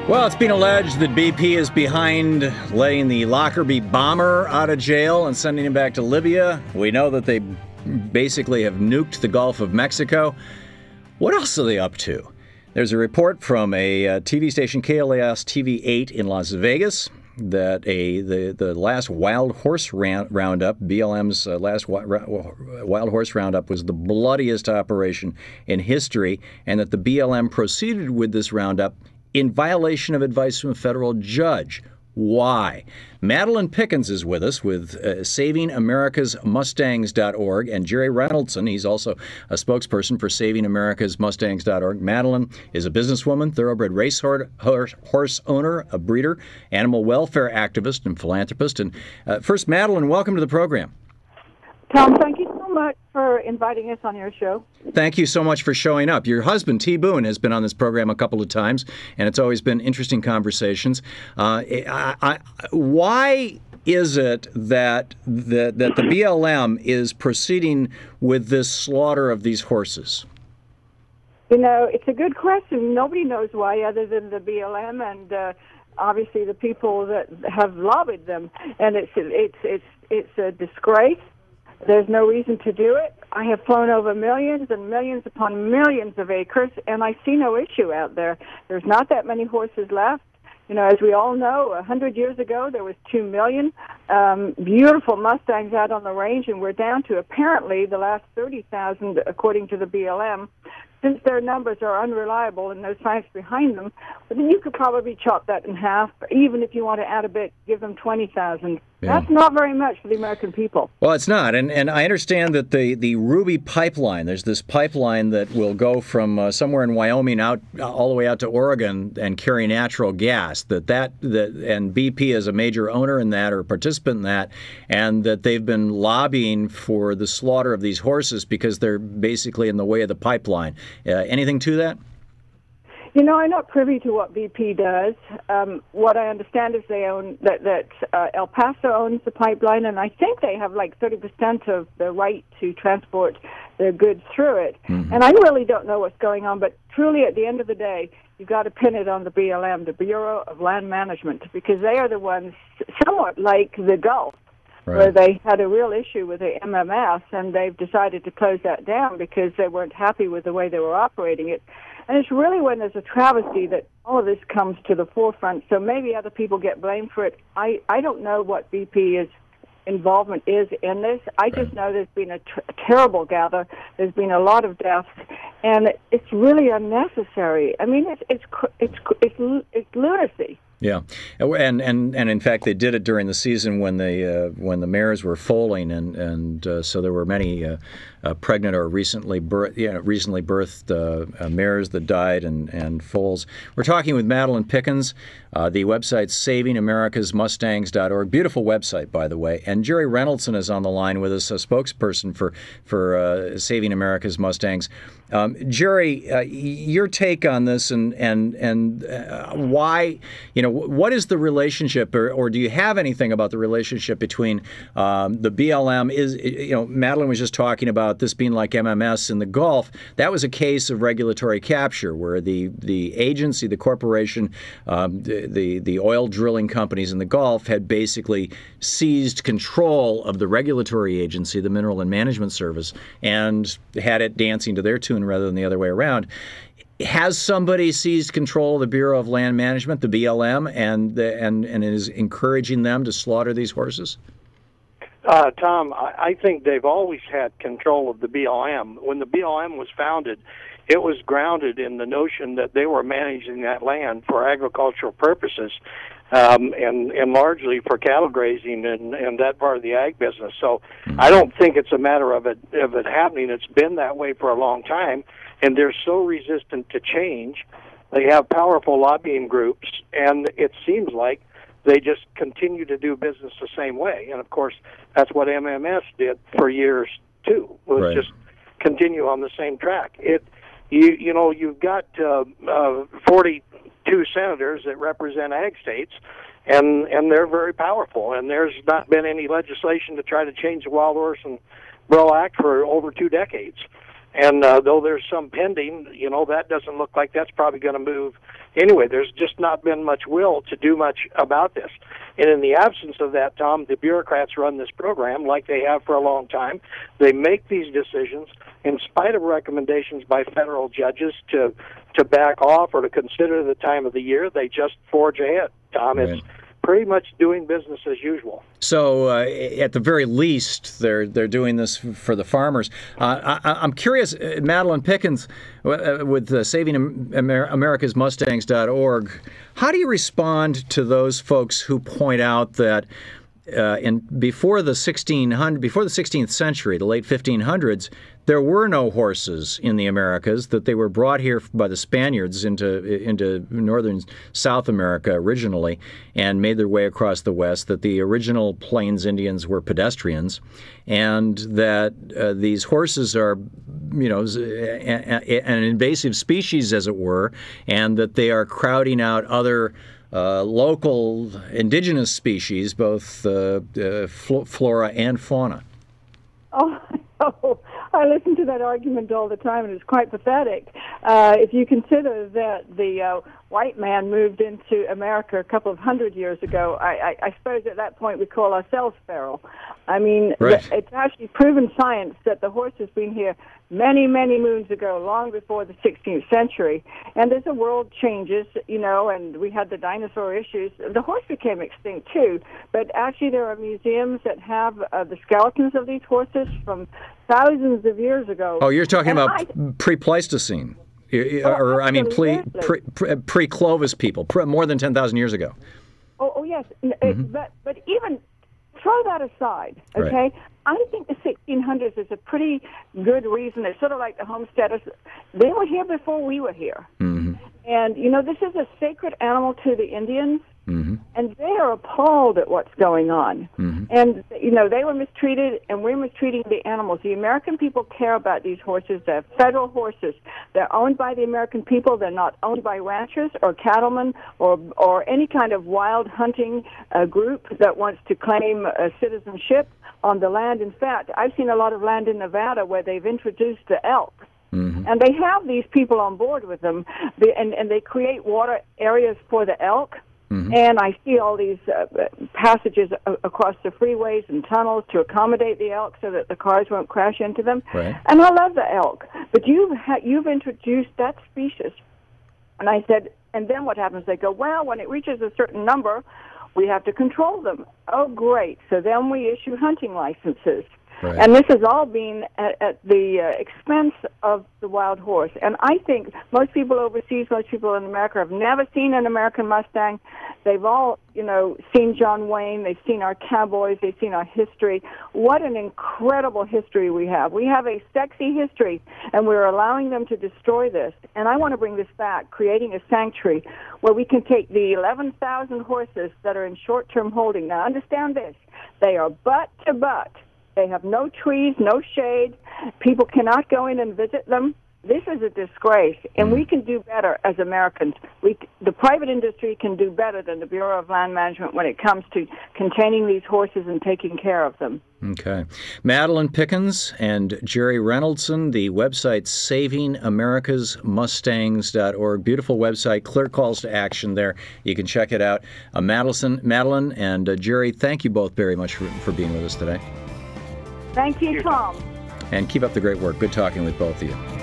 Well, it's been alleged that BP is behind letting the Lockerbie bomber out of jail and sending him back to Libya. We know that they basically have nuked the Gulf of Mexico. What else are they up to? There's a report from a TV station, KLAS TV 8 in Las Vegas, that the last wild horse roundup, BLM's last wild horse roundup, was the bloodiest operation in history, and that the BLM proceeded with this roundup in violation of advice from a federal judge. Why? Madeleine Pickens is with us with SavingAmericasMustangs.org, and Jerry Reynoldson, he's also a spokesperson for SavingAmericasMustangs.org. Madeleine is a businesswoman, thoroughbred racehorse owner, a breeder, animal welfare activist, and philanthropist. And first, Madeleine, welcome to the program. Thom, thank you so much for inviting us on your show. Thank you so much for showing up. Your husband, T. Boone, has been on this program a couple of times, and it's always been interesting conversations. Why is it that the BLM is proceeding with this slaughter of these horses? You know, it's a good question. Nobody knows why other than the BLM and obviously the people that have lobbied them. And it's a disgrace. There's no reason to do it. I have flown over millions and millions upon millions of acres, and I see no issue out there. There's not that many horses left. You know, as we all know, 100 years ago there was 2 million beautiful Mustangs out on the range, and we're down to apparently the last 30,000, according to the BLM. Since their numbers are unreliable and no science behind them, but then you could probably chop that in half. Even if you want to add a bit, give them 20,000. Yeah. That's not very much for the American people. Well, it's not. And I understand that the Ruby pipeline, there's this pipeline that will go from somewhere in Wyoming out all the way out to Oregon and carry natural gas, and BP is a major owner in that or participant in that, and that they've been lobbying for the slaughter of these horses because they're basically in the way of the pipeline. Anything to that? You know, I'm not privy to what BP does. What I understand is they own that El Paso owns the pipeline, and I think they have like 30% of the right to transport their goods through it. Mm-hmm. And I really don't know what's going on, but truly at the end of the day, you've got to pin it on the BLM, the Bureau of Land Management, because they are the ones, somewhat like the Gulf, right, where they had a real issue with the MMS, and they've decided to close that down because they weren't happy with the way they were operating it. And it's really when there's a travesty that all of this comes to the forefront, so maybe other people get blamed for it. I don't know what BP's involvement is in this. I just know there's been a terrible gather. There's been a lot of deaths, and it's really unnecessary. I mean, it's lunacy. Yeah, and in fact, they did it during the season when the mares were foaling, and so there were many pregnant or recently birthed mares that died and foals. We're talking with Madeleine Pickens. The website's SavingAmericasMustangs.org. Beautiful website, by the way. And Jerry Reynoldson is on the line with us, a spokesperson for Saving America's Mustangs. Jerry, your take on this and why, what is the relationship, or do you have anything about the relationship between the BLM? Madeleine was just talking about this being like MMS in the Gulf. That was a case of regulatory capture where the agency, the corporation, the oil drilling companies in the Gulf had basically seized control of the regulatory agency, the Mineral and Management Service, and had it dancing to their tune rather than the other way around. Has somebody seized control of the Bureau of Land Management, the BLM, and is encouraging them to slaughter these horses? Thom, I think they've always had control of the BLM. When the BLM was founded, it was grounded in the notion that they were managing that land for agricultural purposes, and largely for cattle grazing and that part of the ag business. So I don't think it's a matter of it happening. It's been that way for a long time, and they're so resistant to change. They have powerful lobbying groups, and it seems like they just continue to do business the same way. And, of course, that's what MMS did for years, too, was right, just continue on the same track. You've got 42 senators that represent ag states, and they're very powerful. And there's not been any legislation to try to change the Wild Horse and Burro Act for over 2 decades. And though there's some pending, that doesn't look like that's probably going to move. Anyway, there's just not been much will to do much about this. And in the absence of that, Tom, the bureaucrats run this program like they have for a long time. They make these decisions in spite of recommendations by federal judges to back off or to consider the time of the year. They just forge ahead, Tom. Right. It's pretty much doing business as usual. So, at the very least, they're doing this for the farmers. I'm curious, Madeleine Pickens, with SavingAmericasMustangs.org, how do you respond to those folks who point out that before the 16th century, the late 1500s, there were no horses in the Americas, that they were brought here by the Spaniards into northern South America originally and made their way across the West, that the original Plains Indians were pedestrians, and that these horses are, an invasive species, as it were, and that they are crowding out other local indigenous species, both flora and fauna. Oh, I listen to that argument all the time, and it's quite pathetic. If you consider that the white man moved into America a couple of hundred years ago, I suppose at that point we call ourselves feral. I mean, right. It's actually proven science that the horse has been here many, many moons ago, long before the 16th century. And as the world changes, and we had the dinosaur issues, the horse became extinct too. But actually there are museums that have the skeletons of these horses from thousands of years ago. Oh, you're talking about pre-Pleistocene, pre-Clovis people, more than 10,000 years ago. Oh yes, but even throw that aside, okay? Right. I think the 1600s is a pretty good reason. It's sort of like the homesteaders. They were here before we were here. Mm-hmm. And, this is a sacred animal to the Indians, mm-hmm. and they are appalled at what's going on. Mm-hmm. And, they were mistreated, and we're mistreating the animals. The American people care about these horses. They're federal horses. They're owned by the American people. They're not owned by ranchers or cattlemen or any kind of wild hunting group that wants to claim citizenship on the land. In fact, I've seen a lot of land in Nevada where they've introduced the elk. Mm-hmm. And they have these people on board with them, and they create water areas for the elk. Mm-hmm. And I see all these passages across the freeways and tunnels to accommodate the elk so that the cars won't crash into them. Right. And I love the elk, but you've introduced that species. And I said, and then what happens? They go, well, when it reaches a certain number, we have to control them. Oh, great. So then we issue hunting licenses. Right. And this has all been at the expense of the wild horse. And I think most people overseas, most people in America have never seen an American Mustang. They've all, seen John Wayne. They've seen our cowboys. They've seen our history. What an incredible history we have. We have a sexy history, and we're allowing them to destroy this. And I want to bring this back, creating a sanctuary where we can take the 11,000 horses that are in short-term holding. Now, understand this. They are butt to butt. They have no trees, no shade. People cannot go in and visit them. This is a disgrace, and we can do better as Americans. The private industry can do better than the Bureau of Land Management when it comes to containing these horses and taking care of them. Okay. Madeleine Pickens and Jerry Reynoldson, the website SavingAmericasMustangs.org. Beautiful website, clear calls to action there. You can check it out. Madeleine and Jerry, thank you both very much for being with us today. Thank you, Thom. And keep up the great work. Good talking with both of you.